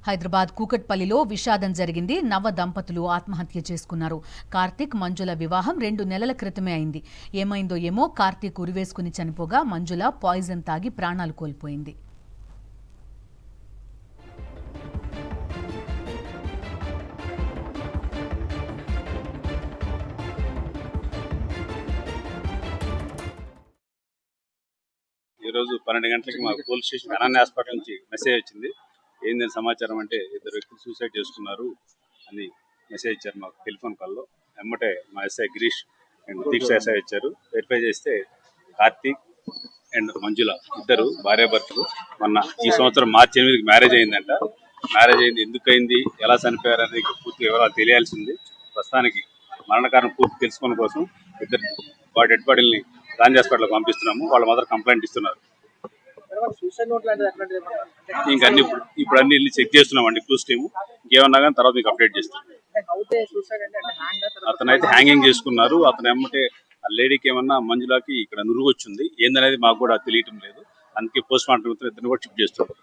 హైదరాబాద్ కూకట్పల్లిలో విషాదం జరిగింది. నవ దంపతులు ఆత్మహత్య చేసుకున్నారు. కార్తీక్, మంజుల వివాహం 2 నెలల క్రితమే అయింది. ఏమైందో ఏమో కార్తీక్ ఉరివేసుకుని చనిపోగా మంజుల పాయిజన్ తాగి ప్రాణాలు కోల్పోయింది. ఈరోజు 12 గంటలకి మాకు పోలీస్ స్టేషన్ అనాన్య హాస్పిటల్ నుంచి మెసేజ్ వచ్చింది. ఏందని సమాచారం అంటే 2 వ్యక్తులు సూసైడ్ చేసుకున్నారు అని మెసేజ్ ఇచ్చారు మాకు టెలిఫోన్ కాల్లో. వెంబటే మా SI Girish and Deeksha SI వచ్చారు. వెరిఫై చేస్తే కార్తీక్ అండ్ మంజుల ఇద్దరు భార్యాభర్తలు. మొన్న ఈ సంవత్సరం మార్చి 8కి మ్యారేజ్ అయిందంట. మ్యారేజ్ అయింది, ఎందుకు అయింది, ఎలా చనిపోయారు అనేది పూర్తి వివరాలు తెలియాల్సింది. ప్రస్తుతానికి మరణకారణం పూర్తి తెలుసుకోవడం కోసం ఇద్దరు డెడ్ బాడీని గాంధీ హాస్పిటల్కి పంపిస్తున్నాము. వాళ్ళ మదర్ కంప్లైంట్ ఇస్తున్నారు. ఇంకా అన్ని ఇప్పుడు అన్ని వెళ్ళి చెక్ చేస్తున్నామండి క్లూస్ టీము. ఇంకేమన్నా కానీ తర్వాత మీకు అప్డేట్ చేస్తాం. అతనైతే హ్యాంగింగ్ చేసుకున్నారు. అతను ఏమంటే ఆ లేడీకి ఏమన్నా మంజులకి ఇక్కడ నురుగు వచ్చింది, ఏందనేది మాకు కూడా తెలియటం లేదు. అందుకే పోస్ట్ మార్టం ఇద్దరిని కూడా చెక్ చేస్తున్నాం.